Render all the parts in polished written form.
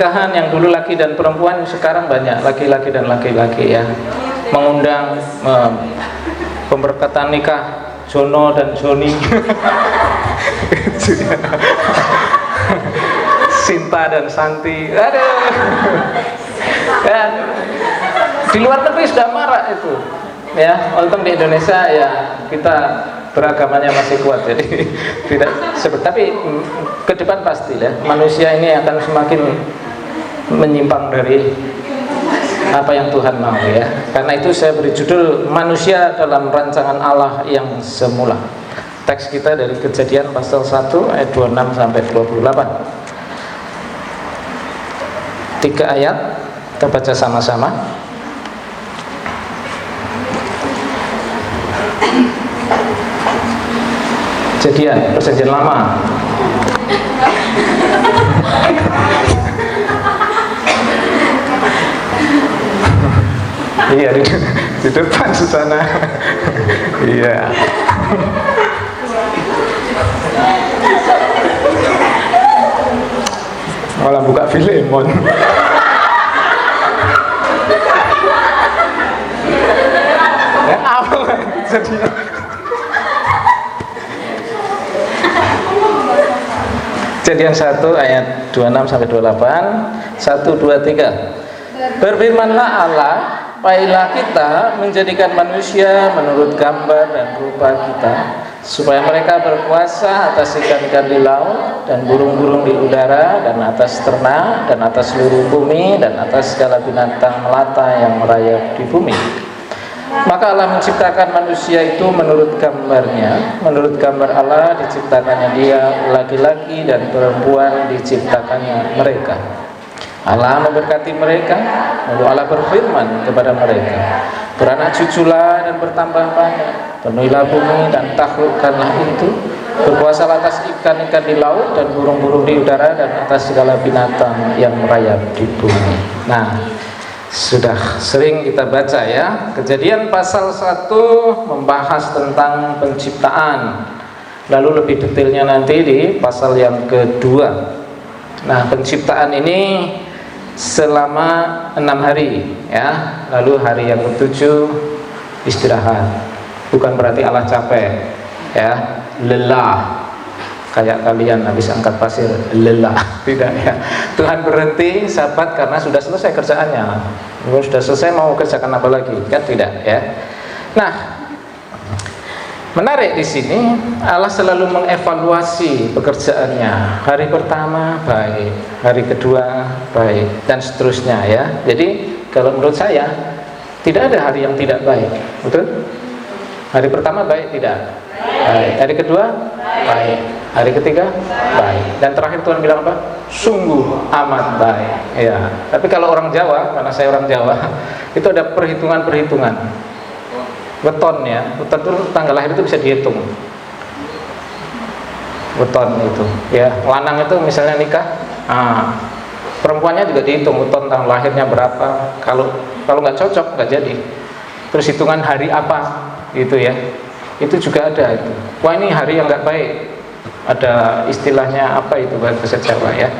pernikahan yang dulu laki dan perempuan, sekarang banyak laki-laki dan laki-laki ya, mengundang pemberkatan nikah Jono dan Joni. Sinta dan Santi. Aduh. Dan di luar negeri sudah marak itu. Ya, untung di Indonesia ya kita beragamanya masih kuat, jadi tidak seperti, tapi ke depan pasti ya manusia ini akan semakin menyimpang dari apa yang Tuhan mau ya. Karena itu saya beri judul manusia dalam rancangan Allah yang semula. Teks kita dari Kejadian pasal 1 ayat 26 sampai 28. 3 ayat kita baca sama-sama. Kejadian, perjanjian lama. Iya, di depan sana. Iya. Malah buka Filemon. Ya, apa jadi? Kejadian 1 ayat 26 sampai 28. 1 2 3. Berfirmanlah Allah, baiklah kita menjadikan manusia menurut gambar dan rupa kita, supaya mereka berkuasa atas ikan-ikan di laut dan burung-burung di udara dan atas ternak dan atas seluruh bumi dan atas segala binatang melata yang merayap di bumi. Maka Allah menciptakan manusia itu menurut gambarnya, menurut gambar Allah diciptakannya dia, laki-laki dan perempuan diciptakannya mereka. Allah memberkati mereka, lalu Allah berfirman kepada mereka, beranak cuculah dan bertambah banyak, penuhilah bumi dan taklukkanlah itu, berkuasalah atas ikan-ikan di laut dan burung-burung di udara dan atas segala binatang yang merayap di bumi. Nah, sudah sering kita baca ya, Kejadian pasal 1 membahas tentang penciptaan, lalu lebih detailnya nanti di pasal yang kedua. Nah, penciptaan ini selama 6 hari ya, lalu hari yang ke-7 istirahat. Bukan berarti Allah capek ya, lelah kayak kalian habis angkat pasir lelah, tidak ya. Tuhan berhenti Sabat karena sudah selesai kerjaannya. Sudah selesai, mau kerjakan apa lagi? Kan tidak ya. Nah, menarik di sini Allah selalu mengevaluasi pekerjaannya. Hari pertama baik, hari kedua baik, dan seterusnya ya. Jadi kalau menurut saya tidak ada hari yang tidak baik, betul? Hari pertama baik tidak? Baik. Hari kedua baik, hari ketiga baik, dan terakhir Tuhan bilang apa? Sungguh amat baik ya. Tapi kalau orang Jawa, karena saya orang Jawa, itu ada perhitungan-perhitungan. Weton ya, weton itu tanggal lahir itu bisa dihitung. Weton itu ya, lanang itu misalnya nikah, perempuannya juga dihitung weton tanggal lahirnya berapa. Kalau nggak cocok nggak jadi. Terus hitungan hari apa gitu ya, itu juga ada itu. Wah, ini hari yang nggak baik, ada istilahnya apa itu bahasa Jawa ya.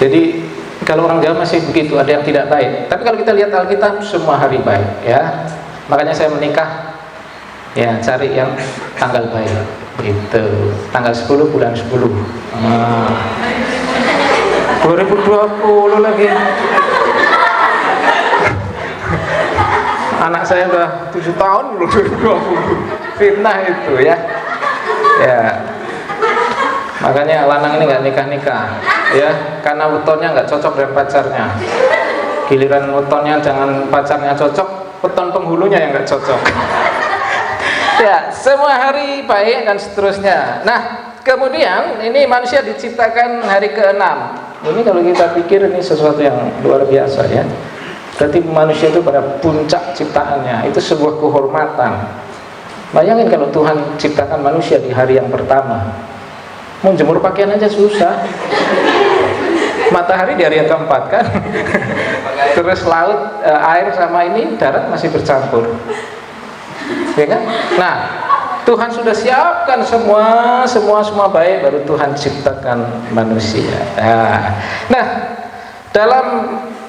Jadi kalau orang Jawa masih begitu, ada yang tidak baik. Tapi kalau kita lihat Alkitab, semua hari baik ya. Makanya saya menikah ya, cari yang tanggal baik itu, tanggal 10 bulan 10. 2020 lagi. Anak saya udah 7 tahun belum 2020. Fitnah itu ya. Ya. Makanya lanang ini nggak nikah-nikah ya, karena wetonnya nggak cocok dengan pacarnya. Giliran wetonnya jangan pacarnya cocok, weton penghulunya yang nggak cocok. Ya, semua hari baik dan seterusnya. Nah, kemudian ini manusia diciptakan hari ke-6. Ini kalau kita pikir ini sesuatu yang luar biasa ya. Berarti manusia itu pada puncak ciptaannya, itu sebuah kehormatan. Bayangin kalau Tuhan ciptakan manusia di hari yang pertama, mau jemur pakaian aja susah. Matahari di hari yang keempat kan. Terus laut, air sama ini darat masih bercampur, ya kan? Nah, Tuhan sudah siapkan semua baik, baru Tuhan ciptakan manusia. Nah, dalam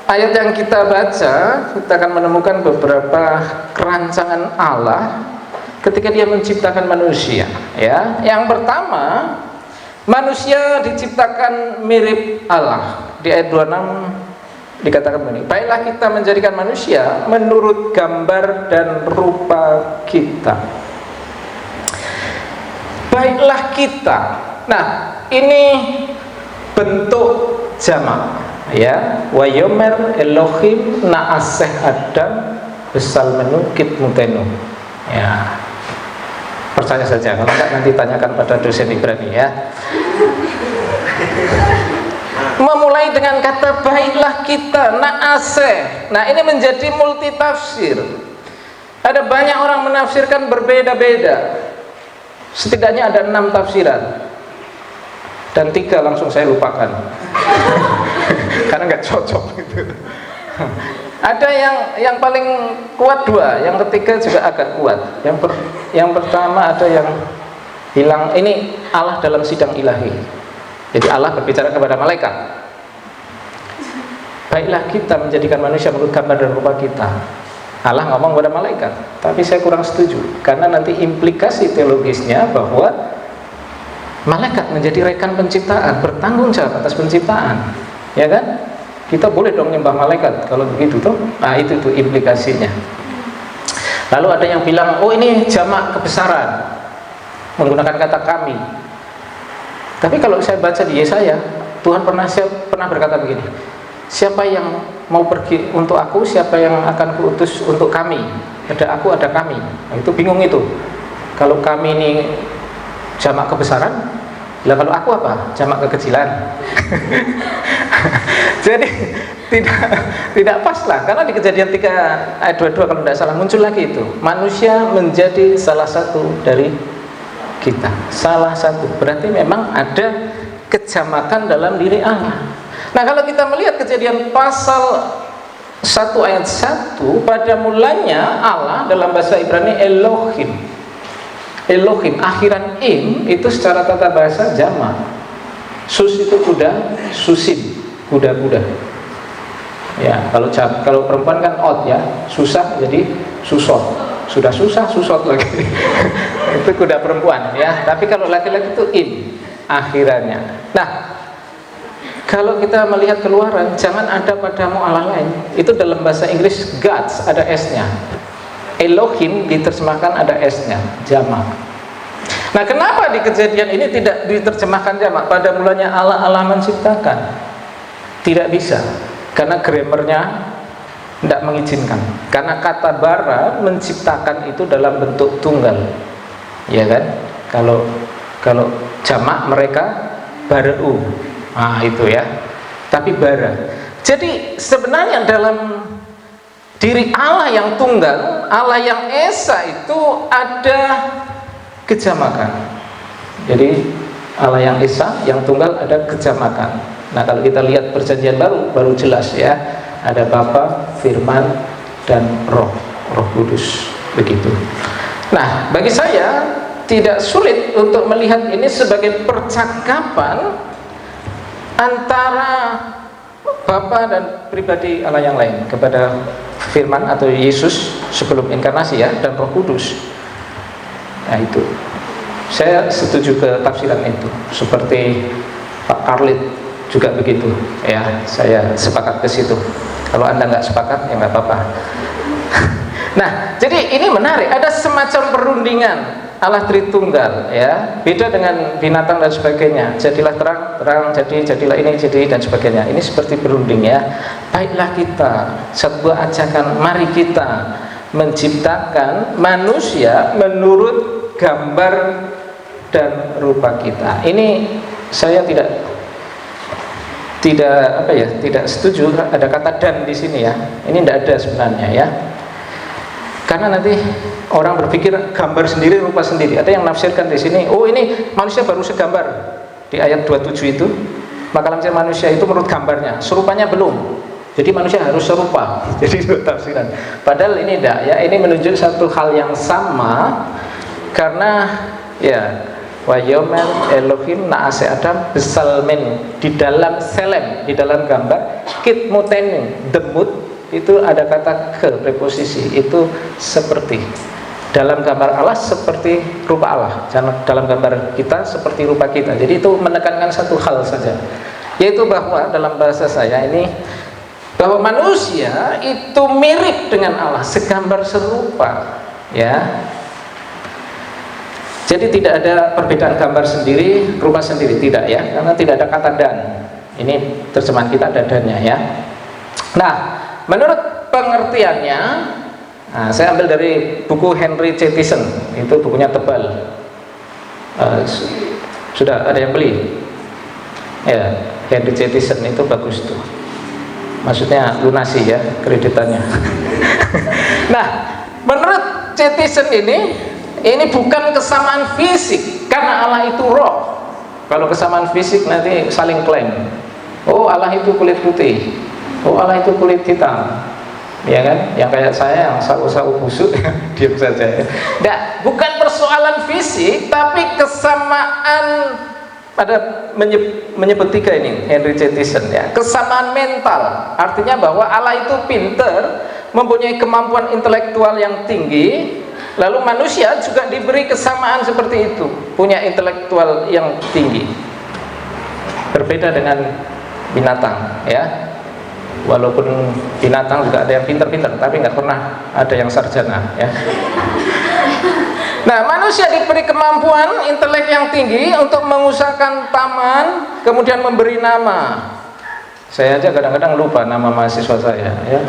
ayat yang kita baca, kita akan menemukan beberapa kerancangan Allah ketika Dia menciptakan manusia. Ya, yang pertama, manusia diciptakan mirip Allah. Di ayat 26 dikatakan begini, baiklah kita menjadikan manusia menurut gambar dan rupa kita. Baiklah kita. Nah, ini bentuk jamak, ya. Wa yomer Elohim na'aseh Adam besal menukit mutenu. Ya. Percaya saja, kalau enggak nanti tanyakan pada dosen Ibrani, ya. Memulai dengan kata baiklah kita, na'aseh. Nah, ini menjadi multi tafsir. Ada banyak orang menafsirkan berbeda-beda. Setidaknya ada 6 tafsiran, dan 3 langsung saya lupakan karena nggak cocok gitu. Ada yang paling kuat 2, yang ketiga juga agak kuat. Yang pertama ada yang bilang ini Allah dalam sidang ilahi. Jadi Allah berbicara kepada malaikat. Baiklah kita menjadikan manusia menurut gambar dan rupa kita. Allah ngomong kepada malaikat. Tapi saya kurang setuju, karena nanti implikasi teologisnya bahwa malaikat menjadi rekan penciptaan, bertanggung jawab atas penciptaan. Ya kan? Kita boleh dong nyembah malaikat kalau begitu toh. Nah, itu tuh implikasinya. Lalu ada yang bilang, oh ini jamak kebesaran, menggunakan kata kami. Tapi kalau saya baca di Yesaya, Tuhan pernah berkata begini, siapa yang mau pergi untuk aku, siapa yang akan kuutus untuk kami? Ada aku, ada kami. Nah, itu bingung itu. Kalau kami ini jamak kebesaran, lah kalau aku apa? Jamak kekecilan. Jadi tidak pas lah, karena di Kejadian 3 ayat 22 kalau tidak salah muncul lagi itu, manusia menjadi salah satu dari kita. Salah satu, berarti memang ada kejamakan dalam diri Allah. Nah, kalau kita melihat Kejadian pasal 1 ayat 1, pada mulanya Allah dalam bahasa Ibrani Elohim. Elohim, akhiran im itu secara tata bahasa jamak. Sus itu kuda, susim, kuda-kuda. Ya, kalau perempuan kan ot ya, susah jadi susot. Sudah susah, susot lagi. Itu kuda perempuan ya. Tapi kalau laki-laki itu im akhirannya. Nah, kalau kita melihat Keluaran, jangan ada padamu Allah lain. Itu dalam bahasa Inggris gods, ada s-nya. Elohim diterjemahkan ada s-nya, jamak. Nah, kenapa di Kejadian ini tidak diterjemahkan jamak? Pada mulanya Allah menciptakan. Tidak bisa, karena grammarnya tidak mengizinkan. Karena kata bara menciptakan itu dalam bentuk tunggal, ya kan? Kalau jamak mereka baru, nah itu ya. Tapi bara. Jadi sebenarnya dalam diri Allah yang tunggal, Allah yang esa itu ada kejamakan. Jadi Allah yang esa, yang tunggal ada kejamakan. Nah, kalau kita lihat Perjanjian baru jelas ya. Ada Bapa, Firman, dan Roh Kudus, begitu. Nah, bagi saya tidak sulit untuk melihat ini sebagai percakapan antara Bapa dan pribadi Allah yang lain kepada Firman atau Yesus sebelum inkarnasi ya, dan Roh Kudus. Nah, itu saya setuju ke tafsiran itu. Seperti Pak Karlit juga begitu ya, saya sepakat ke situ. Kalau Anda nggak sepakat ya nggak apa-apa. Nah, jadi ini menarik, ada semacam perundingan Allah Tritunggal ya, beda dengan binatang dan sebagainya. Jadilah terang, jadilah ini, jadi dan sebagainya. Ini seperti berunding ya. Baiklah kita, sebuah ajakan, mari kita menciptakan manusia menurut gambar dan rupa kita. Ini saya tidak setuju ada kata dan di sini ya. Ini tidak ada sebenarnya ya. Karena nanti orang berpikir gambar sendiri, rupa sendiri. Ada yang nafsirkan di sini, oh ini manusia baru segambar. Di ayat 27 itu, maka manusia itu menurut gambarnya, serupanya belum. Jadi manusia harus serupa. Jadi itu tafsiran. Padahal ini tidak ya. Ini menunjuk satu hal yang sama, Karena ya wa yawmal Elohim na'ase Adam besalmen, di dalam selem, di dalam gambar kitmutenin, demut itu ada kata ke preposisi, itu seperti. Dalam gambar Allah seperti rupa Allah, dalam gambar kita seperti rupa kita. Jadi itu menekankan satu hal saja, yaitu bahwa dalam bahasa saya ini, bahwa manusia itu mirip dengan Allah, segambar serupa, ya. Jadi tidak ada perbedaan gambar sendiri, rupa sendiri, tidak ya, karena tidak ada kata dan. Ini terjemahan kita ada dannya ya. Nah, menurut pengertiannya, saya ambil dari buku Henry C. Thiessen, itu bukunya tebal. Sudah ada yang beli? Ya, Henry C. Thiessen itu bagus tuh. Maksudnya lunasi ya kreditannya. Nah, menurut C. Thiessen ini bukan kesamaan fisik, karena Allah itu roh. Kalau kesamaan fisik nanti saling klaim. Oh, Allah itu kulit putih. Oh, Allah itu kulit hitam. Ya kan? Yang kayak saya yang sawu-sawu busuk diam saja. Nah, bukan persoalan fisik, tapi kesamaan pada menyebut tiga ini Henry C. Thiessen ya. Kesamaan mental, artinya bahwa Allah itu pinter, mempunyai kemampuan intelektual yang tinggi. Lalu manusia juga diberi kesamaan seperti itu, punya intelektual yang tinggi. Berbeda dengan binatang ya. Walaupun binatang juga ada yang pintar-pintar, tapi nggak pernah ada yang sarjana ya. Nah, manusia diberi kemampuan intelek yang tinggi untuk mengusahakan taman, kemudian memberi nama. Saya aja kadang-kadang lupa nama mahasiswa saya ya.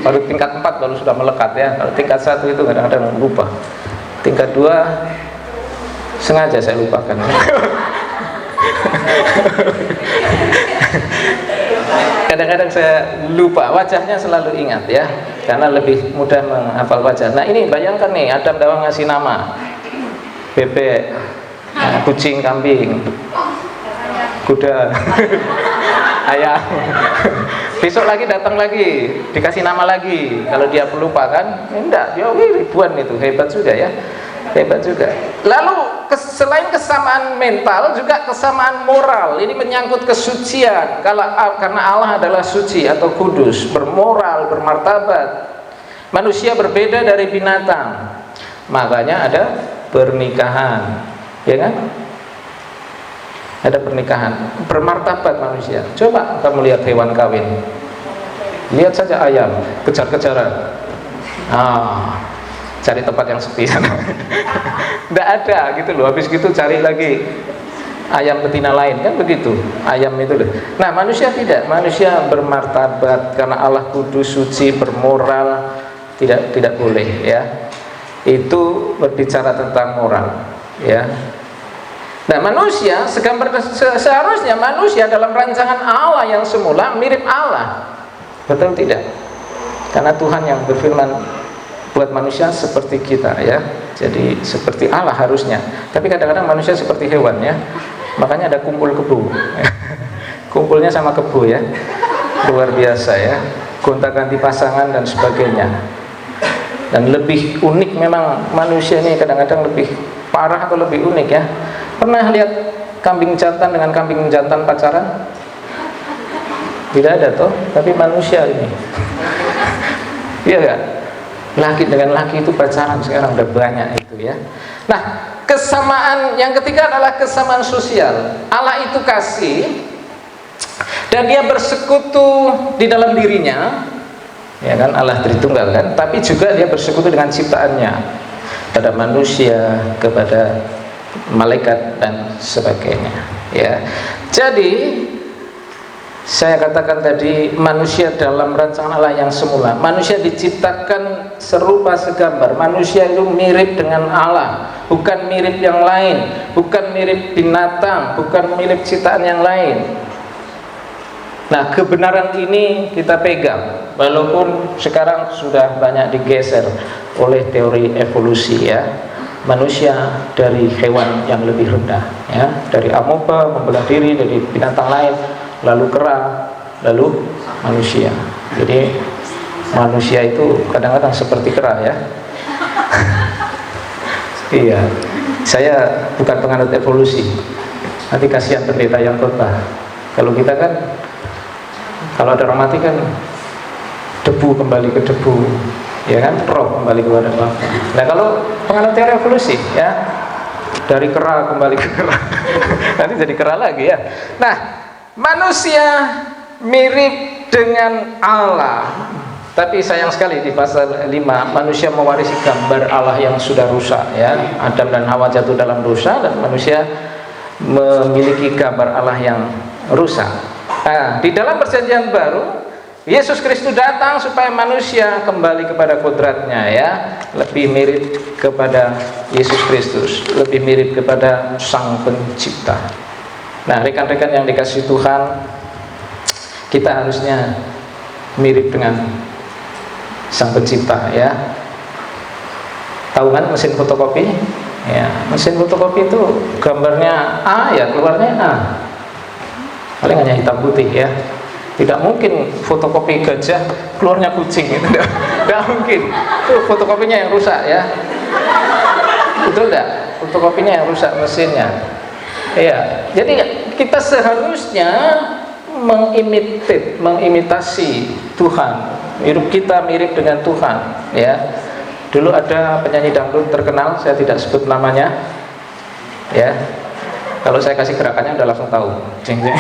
Baru tingkat 4 baru sudah melekat ya. Kalau tingkat 1 itu kadang-kadang lupa. Tingkat 2 sengaja saya lupakan. Kadang-kadang saya lupa, wajahnya selalu ingat ya, karena lebih mudah menghafal wajah. Nah, ini bayangkan nih, Adam Dawang ngasih nama bebek, kucing, kambing, kuda, ayam. Besok lagi datang lagi, dikasih nama lagi. Kalau dia pelupa kan, enggak, dia ribuan itu, hebat juga ya, hebat juga. Lalu selain kesamaan mental, juga kesamaan moral. Ini menyangkut kesucian. Karena Allah adalah suci atau kudus, bermoral, bermartabat. Manusia berbeda dari binatang, makanya ada pernikahan, ya kan? Ada pernikahan, bermartabat manusia. Coba kamu lihat hewan kawin, lihat saja ayam kejar-kejaran, cari tempat yang sepi sana. Tidak ada gitu loh. Habis gitu cari lagi ayam betina lain, kan begitu ayam itu loh. Nah, manusia tidak, manusia bermartabat karena Allah kudus, suci, bermoral. Tidak boleh ya. Itu berbicara tentang moral ya. Nah, manusia seharusnya manusia dalam rancangan Allah yang semula mirip Allah. Betul tidak? Karena Tuhan yang berfirman buat manusia seperti kita ya. Jadi seperti Allah harusnya. Tapi kadang-kadang manusia seperti hewan ya. Makanya ada kumpul kebo. Kumpulnya sama kebo ya. Luar biasa ya. Gonta-ganti pasangan dan sebagainya. Dan lebih unik memang manusia ini kadang-kadang lebih parah atau lebih unik ya. Pernah lihat kambing jantan dengan kambing jantan pacaran? Tidak ada toh, tapi manusia ini. Iya enggak? Laki dengan laki itu pacaran sekarang udah banyak itu ya. Nah, kesamaan yang ketiga adalah kesamaan sosial. Allah itu kasih dan dia bersekutu di dalam dirinya. Ya kan, Allah Tritunggal kan, tapi juga dia bersekutu dengan ciptaannya, pada manusia, kepada malaikat dan sebagainya ya. Jadi saya katakan tadi, manusia dalam rancangan Allah yang semula, manusia diciptakan serupa segambar. Manusia itu mirip dengan Allah, bukan mirip yang lain, bukan mirip binatang, bukan mirip ciptaan yang lain. Nah, kebenaran ini kita pegang, walaupun sekarang sudah banyak digeser oleh teori evolusi ya. Manusia dari hewan yang lebih rendah ya, dari amoeba membelah diri dari binatang lain, lalu kera, lalu manusia. Jadi manusia itu kadang-kadang seperti kera ya. Iya, saya bukan penganut evolusi. Nanti kasihan pendeta yang khotbah. Kalau kita kan, kalau ada orang mati kan debu kembali ke debu, ya kan, roh kembali kepada Bapa. Nah kalau penganut teori evolusi, ya dari kera kembali ke kera, nanti jadi kera lagi ya. Nah, manusia mirip dengan Allah. Tapi sayang sekali di pasal 5 manusia mewarisi gambar Allah yang sudah rusak ya. Adam dan Hawa jatuh dalam dosa dan manusia memiliki gambar Allah yang rusak. Nah, di dalam perjanjian baru Yesus Kristus datang supaya manusia kembali kepada kodratnya ya, lebih mirip kepada Yesus Kristus, lebih mirip kepada Sang Pencipta. Nah, rekan-rekan yang dikasihi Tuhan, kita harusnya mirip dengan Sang Pencipta ya. Tahu kan mesin fotokopi? Ya, mesin fotokopi itu gambarnya A ya keluarnya A. Paling hanya hitam putih ya. Tidak mungkin fotokopi gajah keluarnya kucing itu. Tidak mungkin. Itu fotokopinya yang rusak ya. Betul tidak? Fotokopinya yang rusak mesinnya. Ya. Jadi kita seharusnya mengimitasi Tuhan. Hidup kita mirip dengan Tuhan ya. Dulu ada penyanyi dangdut terkenal, saya tidak sebut namanya ya. Kalau saya kasih gerakannya udah langsung tahu. Jeng jeng.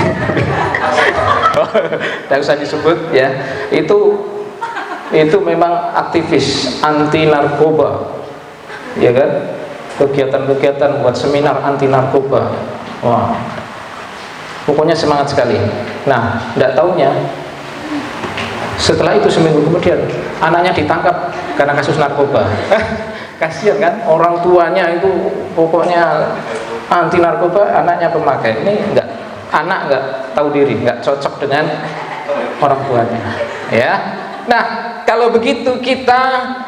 Tidak usah disebut ya. Itu memang aktivis anti narkoba ya kan. Kegiatan-kegiatan buat seminar anti narkoba. Wah, pokoknya semangat sekali. Nah, tidak taunya setelah itu seminggu kemudian anaknya ditangkap karena kasus narkoba. Kasihan kan, orang tuanya itu pokoknya anti narkoba, anaknya pemakai. Ini anak enggak tahu diri, enggak cocok dengan orang tuanya ya. Nah, kalau begitu kita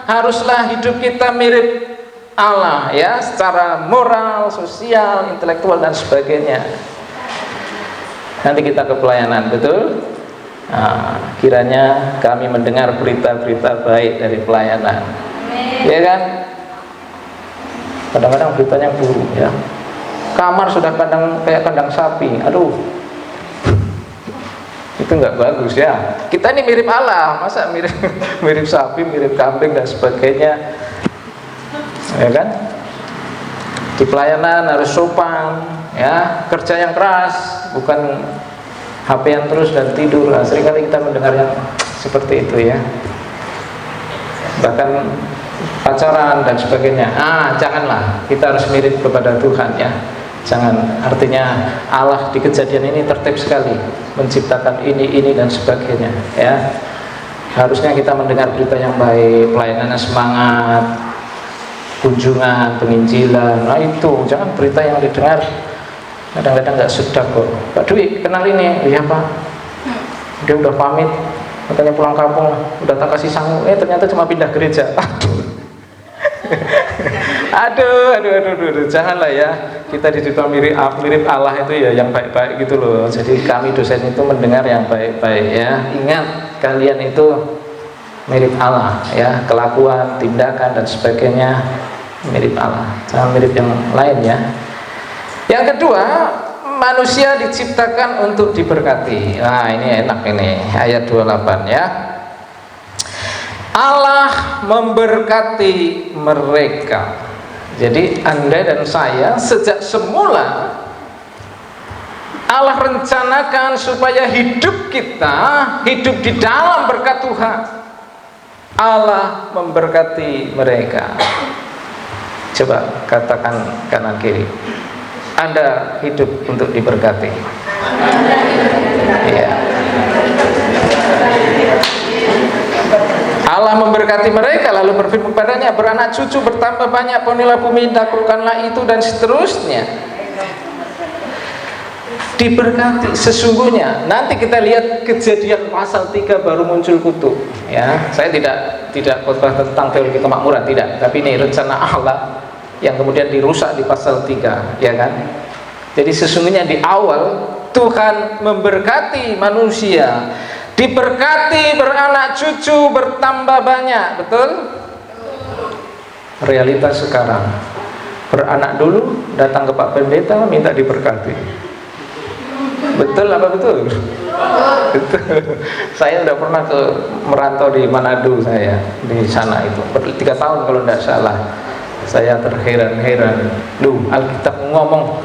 haruslah hidup kita mirip Allah ya, secara moral, sosial, intelektual dan sebagainya. Nanti kita ke pelayanan, betul? Nah, kiranya kami mendengar berita-berita baik dari pelayanan. Ya kan? Kadang-kadang beritanya buruk ya. Kamar sudah kayak kandang sapi. Aduh, itu nggak bagus ya. Kita ini mirip Allah, masa mirip sapi, mirip kambing dan sebagainya, ya kan? Di pelayanan harus sopan, ya, kerja yang keras, bukan HP-an terus dan tidur. Nah, seringkali kita mendengar yang seperti itu ya. Bahkan pacaran dan sebagainya. Janganlah, kita harus mirip kepada Tuhan ya. Jangan, artinya Allah di kejadian ini tertib sekali, menciptakan ini dan sebagainya ya. Harusnya kita mendengar berita yang baik, pelayanannya semangat, kunjungan, penginjilan. Nah itu, jangan berita yang didengar kadang-kadang nggak sedap kok. Pak Dwi, kenal ini? Iya Pak. Dia udah pamit, katanya pulang kampung, udah tak kasih sangu, ternyata cuma pindah gereja. Aduh, janganlah ya. Kita dicipta mirip Allah itu ya, yang baik-baik gitu loh. Jadi kami dosen itu mendengar yang baik-baik ya. Ingat, kalian itu mirip Allah ya, kelakuan, tindakan dan sebagainya mirip Allah. Jangan mirip yang lain ya. Yang kedua, manusia diciptakan untuk diberkati. Nah, ini enak ini, ayat 28 ya. Allah memberkati mereka. Jadi Anda dan saya sejak semula Allah rencanakan supaya hidup kita hidup di dalam berkat Tuhan. Allah memberkati mereka. Coba katakan kanan kiri, Anda hidup untuk diberkati. Iya. Allah memberkati mereka, lalu berfirman kepadanya, beranak cucu, bertambah banyak, penuhilah bumi, taklukkanlah itu, dan seterusnya. Diberkati sesungguhnya. Nanti kita lihat Kejadian pasal 3 baru muncul kutub ya. Saya tidak khotbah tentang teologi kemakmuran, tidak, tapi ini rencana Allah yang kemudian dirusak di pasal 3 ya kan. Jadi sesungguhnya di awal Tuhan memberkati manusia, diberkati, beranak cucu, bertambah banyak, betul? Realitas sekarang beranak dulu, datang ke Pak Pendeta minta diberkati. Betul apa betul? Betul. Saya udah pernah merantau di Manado, saya di sana itu 3 tahun kalau tidak salah. Saya terheran-heran, Alkitab ngomong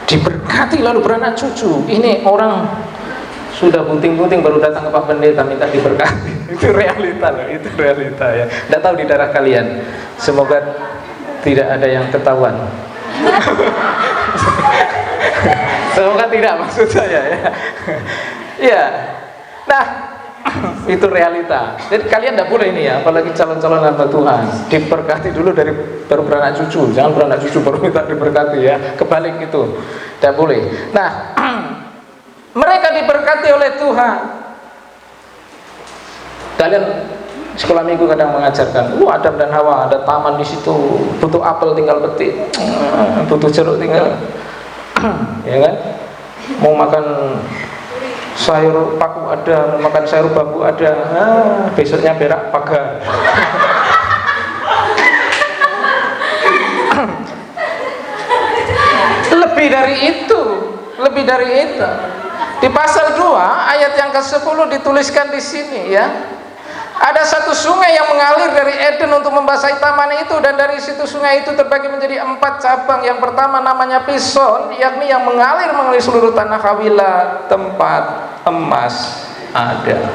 diberkati lalu beranak cucu. Ini orang sudah bunting-bunting baru datang ke Pak Pendeta minta diberkati. Itu realita loh, itu realita ya. Tidak tahu di daerah kalian. Semoga tidak ada yang ketahuan. Semoga tidak, maksud saya ya. Ya. Nah, itu realita. Jadi kalian tidak boleh ini ya, apalagi calon-calon hamba Tuhan, diberkati dulu dari baru beranak cucu. Jangan beranak cucu baru minta diberkati ya. Kebalik itu. Tidak boleh. Nah, mereka diberkati oleh Tuhan. Kalian sekolah minggu kadang mengajarkan, Adam dan Hawa ada taman di situ, butuh apel tinggal petik, butuh jeruk tinggal, ya kan? Mau makan sayur paku ada, mau makan sayur bambu ada, besoknya berak pagar. Lebih dari itu. Di pasal 2 ayat yang ke-10 dituliskan di sini ya. Ada satu sungai yang mengalir dari Eden untuk membasahi taman itu, dan dari situ sungai itu terbagi menjadi 4 cabang. Yang pertama namanya Pison, yakni yang mengalir seluruh tanah Hawilah, tempat emas ada.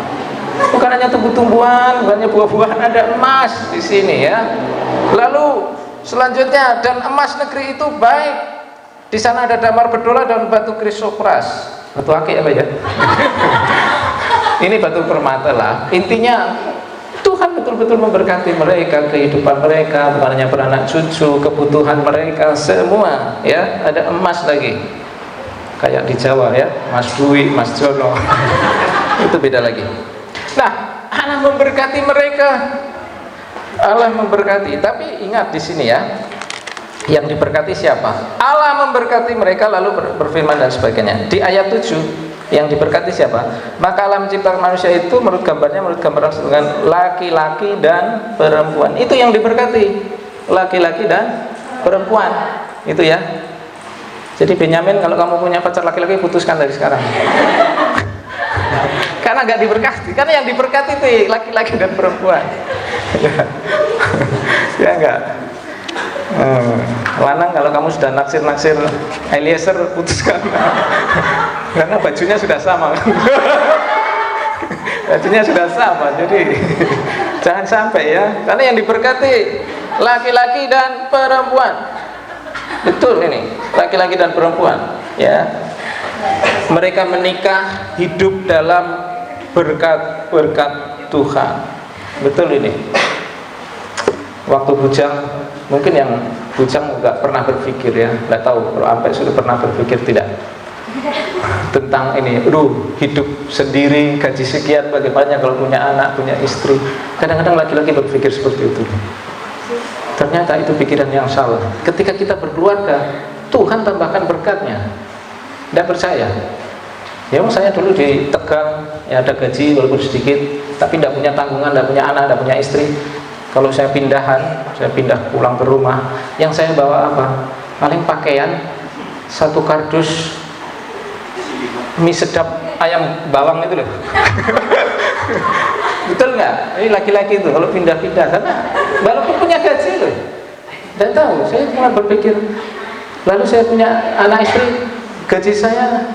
Bukan hanya tumbuh-tumbuhan, bukan hanya buah-buahan, ada emas di sini ya. Lalu selanjutnya, dan emas negeri itu baik. Di sana ada damar berdola dan batu krisopras. Batu akik apa ya? Ini batu permata lah. Intinya Tuhan betul-betul memberkati mereka, kehidupan mereka, bukan hanya beranak cucu, kebutuhan mereka semua ya. Ada emas lagi, kayak di Jawa ya, Mas Dwi, Mas Jono. Itu beda lagi. Nah, Allah memberkati mereka, Allah memberkati. Tapi ingat di sini ya, yang diberkati siapa? Allah memberkati mereka lalu berfirman dan sebagainya. Di ayat 7 yang diberkati siapa? Maka Allah menciptakan manusia itu menurut gambarnya, menurut gambaran dengan laki-laki dan perempuan. Itu yang diberkati, laki-laki dan perempuan. Itu ya. Jadi Benyamin, kalau kamu punya pacar laki-laki, putuskan dari sekarang. Karena nggak diberkati. Karena yang diberkati itu laki-laki dan perempuan. Ya enggak. Lanang, kalau kamu sudah naksir Eliezer, putuskan. Karena bajunya sudah sama. Bajunya sudah sama, jadi jangan sampai ya. Karena yang diberkati laki-laki dan perempuan. Betul ini, laki-laki dan perempuan ya. Mereka menikah hidup dalam berkat-berkat Tuhan. Betul ini. Waktu bujang, mungkin yang bujang nggak pernah berpikir ya, nggak tahu kalau sampai sudah pernah berpikir tidak tentang ini. Hidup sendiri, gaji sekian, bagaimana kalau punya anak, punya istri. Kadang-kadang laki-laki berpikir seperti itu. Ternyata itu pikiran yang salah. Ketika kita berkeluarga, Tuhan tambahkan berkatnya. Tidak percaya? Ya, saya dulu di Tegal, ya ada gaji walaupun sedikit, tapi tidak punya tanggungan, tidak punya anak, tidak punya istri. Kalau saya pindah pulang ke rumah, yang saya bawa apa? Paling pakaian, 1 kardus mie sedap ayam bawang itu loh. Betul nggak? Ini laki-laki itu kalau pindah-pindah, karena walaupun punya gaji loh. Dan tahu, saya mulai berpikir, lalu saya punya anak istri, gaji saya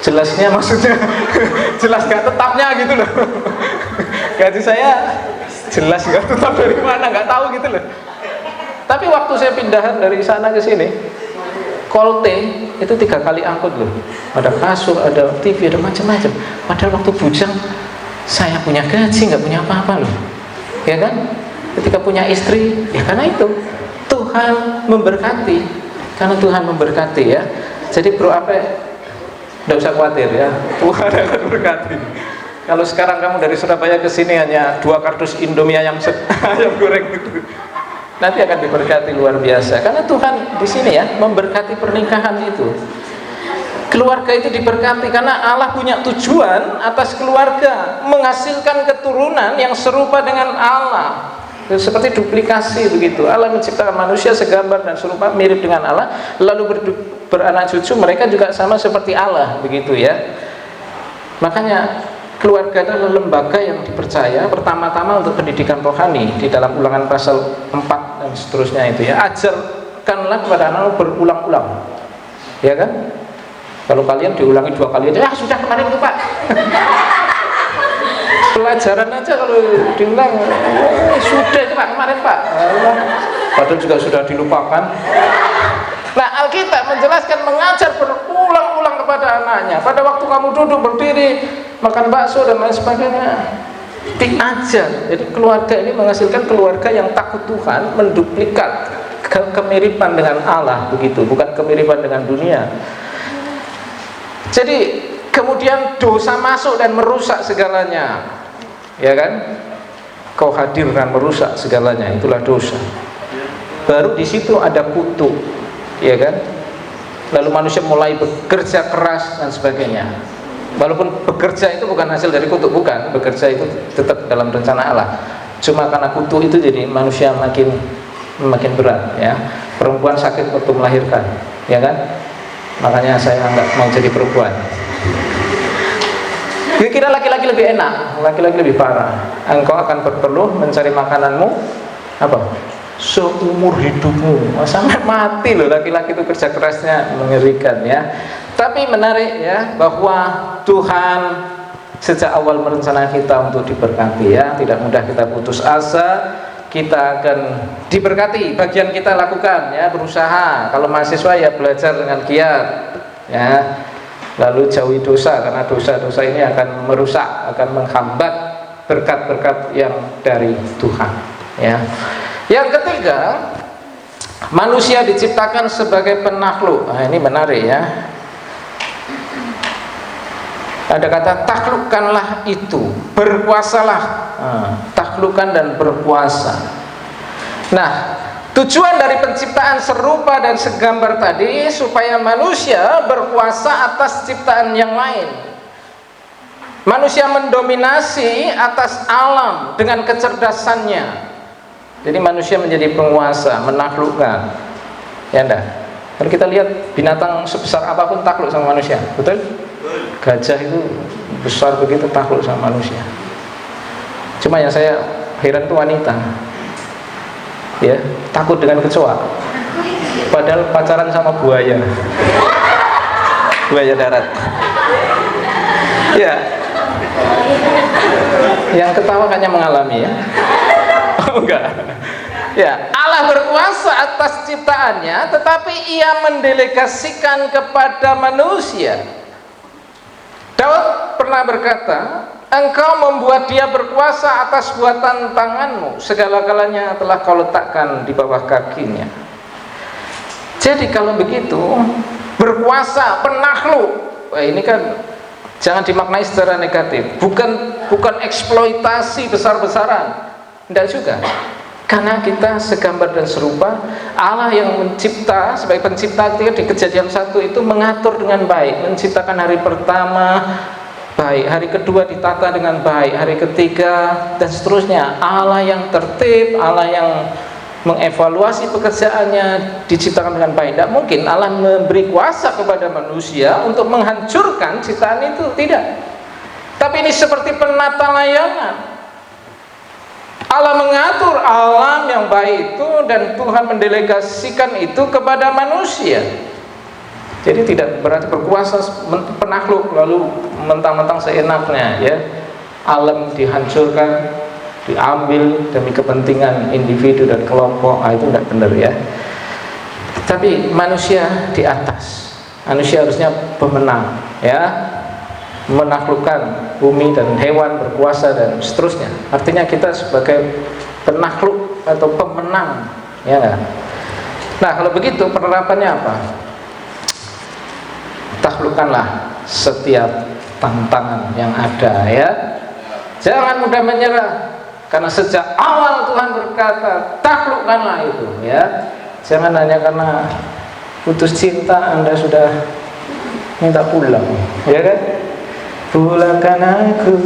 jelasnya maksudnya jelas nggak tetapnya gitu loh. Gaji saya jelas nggak tetap dari mana, nggak tahu gitu loh. Tapi waktu saya pindahan dari sana ke sini, kolte itu 3 kali angkut loh. Ada kasur, ada TV, ada macam-macam. Padahal waktu bujang saya punya gaji, nggak punya apa-apa loh. Ya kan? Ketika punya istri, ya karena itu Tuhan memberkati. Karena Tuhan memberkati ya. Jadi bro, tidak usah khawatir ya, Tuhan akan memberkati. Kalau sekarang kamu dari Surabaya ke sini hanya 2 kardus Indomie ayam goreng gitu, nanti akan diberkati luar biasa. Karena Tuhan di sini ya memberkati pernikahan itu. Keluarga itu diberkati karena Allah punya tujuan atas keluarga, menghasilkan keturunan yang serupa dengan Allah. seperti duplikasi begitu. Allah menciptakan manusia segambar dan serupa mirip dengan Allah, lalu beranak cucu, mereka juga sama seperti Allah begitu ya. Makanya keluarga adalah lembaga yang dipercaya pertama-tama untuk pendidikan rohani. Di dalam Ulangan pasal 4 dan seterusnya itu ya, ajarkanlah kepada anak berulang-ulang, ya kan? Kalau kalian diulangi 2 kali aja, ya sudah kemarin itu Pak. Pelajaran aja kalau diulang, sudah itu Pak kemarin Pak. Padahal juga sudah dilupakan. Nah, Alkitab menjelaskan mengajar berulang-ulang kepada anaknya. Pada waktu kamu duduk berdiri makan bakso dan lain sebagainya, diajar. Jadi keluarga ini menghasilkan keluarga yang takut Tuhan, menduplikat kemiripan dengan Allah begitu, bukan kemiripan dengan dunia. Jadi kemudian dosa masuk dan merusak segalanya, ya kan? Kau hadir dan merusak segalanya, itulah dosa. Baru di situ ada kutuk, ya kan? Lalu manusia mulai bekerja keras dan sebagainya. Walaupun bekerja itu bukan hasil dari kutuk, bukan. Bekerja itu tetap dalam rencana Allah. Cuma karena kutuk itu jadi manusia makin berat, ya. Perempuan sakit waktu melahirkan, ya kan? Makanya saya nggak mau jadi perempuan. Kira-kira laki-laki lebih enak, laki-laki lebih parah. Engkau akan berpeluh mencari makananmu apa? Seumur hidupmu, sampai mati loh. Laki-laki itu kerja kerasnya mengerikan ya. Tapi menarik ya, bahwa Tuhan sejak awal merencanakan kita untuk diberkati ya. Tidak mudah kita putus asa. Kita akan diberkati, bagian kita lakukan ya, berusaha. Kalau mahasiswa ya belajar dengan giat ya. Lalu jauhi dosa, karena dosa-dosa ini akan merusak, akan menghambat berkat-berkat yang dari Tuhan ya. Yang ketiga, manusia diciptakan sebagai penakluk. Nah, ini menarik ya. Ada kata taklukkanlah itu, berkuasalah. Taklukkan dan berkuasa. Nah, tujuan dari penciptaan serupa dan segambar tadi supaya manusia berkuasa atas ciptaan yang lain. Manusia mendominasi atas alam dengan kecerdasannya. Jadi manusia menjadi penguasa, menaklukkan. Ya enggak? Kalau kita lihat binatang sebesar apapun takluk sama manusia, betul? Gajah itu besar begitu takluk sama manusia. Cuma yang saya heran itu wanita, ya, takut dengan kecoa. Padahal pacaran sama buaya, buaya darat. Ya, yang ketawa kayaknya mengalami ya. Oh enggak. Ya, Allah berkuasa atas ciptaannya, tetapi Ia mendelegasikan kepada manusia. Daud pernah berkata, engkau membuat dia berkuasa atas buatan tanganmu, segala-galanya telah kau letakkan di bawah kakinya. Jadi kalau begitu, berkuasa, penakluk, wah ini kan jangan dimaknai secara negatif, bukan eksploitasi besar-besaran, tidak juga. Karena kita segambar dan serupa, Allah yang mencipta, sebagai pencipta ketika di Kejadian 1 itu mengatur dengan baik, menciptakan hari pertama baik, hari kedua ditata dengan baik, hari ketiga dan seterusnya. Allah yang tertib, Allah yang mengevaluasi pekerjaannya, diciptakan dengan baik. Tidak mungkin Allah memberi kuasa kepada manusia untuk menghancurkan ciptaan itu, tidak. Tapi ini seperti penata layangan. Allah mengatur alam yang baik itu dan Tuhan mendelegasikan itu kepada manusia. Jadi tidak berarti berkuasa penakluk lalu mentang-mentang seenaknya ya. Alam dihancurkan, diambil demi kepentingan individu dan kelompok. Itu tidak benar ya. Tapi manusia di atas. Manusia harusnya pemenang ya. Menaklukkan bumi dan hewan, berkuasa dan seterusnya. Artinya kita sebagai penakluk atau pemenang ya enggak? Nah kalau begitu penerapannya apa? Taklukkanlah setiap tantangan yang ada ya. Jangan mudah menyerah, karena sejak awal Tuhan berkata taklukkanlah itu ya. Jangan hanya karena putus cinta Anda sudah minta pulang ya kan? Pulangkan aku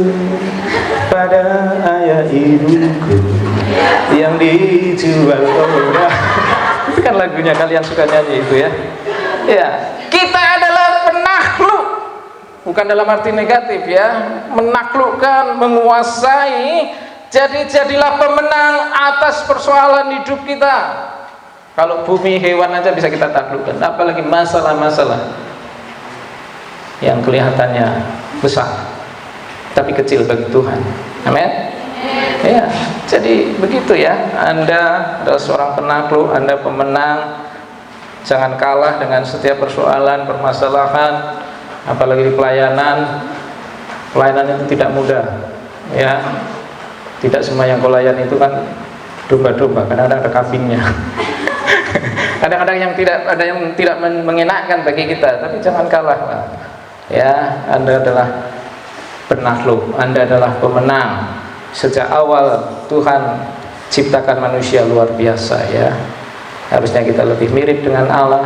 pada ayah ibuku, yang dijual. Oh ya. Itu kan lagunya, kalian suka nyanyi itu ya. Ya, kita adalah penakluk, bukan dalam arti negatif ya, menaklukkan, menguasai. Jadi jadilah pemenang atas persoalan hidup kita. Kalau bumi, hewan aja bisa kita taklukkan, apalagi masalah-masalah yang kelihatannya besar tapi kecil bagi Tuhan. Amin. Ya, jadi begitu ya. Anda adalah seorang penakluk, Anda pemenang. Jangan kalah dengan setiap persoalan, permasalahan, apalagi di pelayanan. Pelayanan itu tidak mudah ya. Tidak semua yang kau layan itu kan domba-domba, kadang-kadang ada kambingnya. Kadang-kadang yang tidak mengenakan bagi kita, tapi jangan kalah lah. Ya, Anda adalah penakluk, Anda adalah pemenang. Sejak awal Tuhan ciptakan manusia luar biasa ya. Harusnya kita lebih mirip dengan Allah.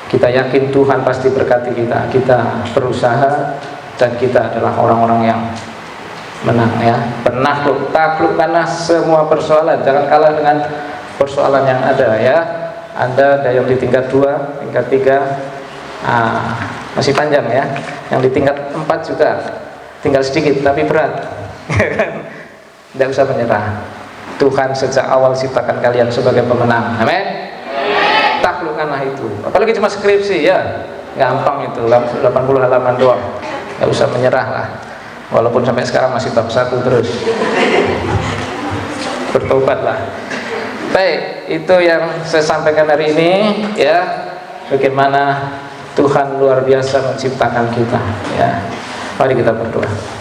Kita yakin Tuhan pasti berkati kita. Kita berusaha dan kita adalah orang-orang yang menang ya. Penakluk, taklukkanlah semua persoalan. Jangan kalah dengan persoalan yang ada ya. Anda ada yang di tingkat 2, tingkat 3, masih panjang ya. Yang di tingkat 4 juga tinggal sedikit tapi berat. Tidak usah menyerah. Tuhan sejak awal ciptakan kalian sebagai pemenang. Amin. Taklukkanlah itu. Apalagi cuma skripsi ya, gampang itu, 80 halaman doang. Tidak usah menyerah lah. Walaupun sampai sekarang masih bab 1 terus. Bertobatlah. Baik, itu yang saya sampaikan hari ini ya. Bagaimana Tuhan luar biasa menciptakan kita ya. Mari kita berdoa.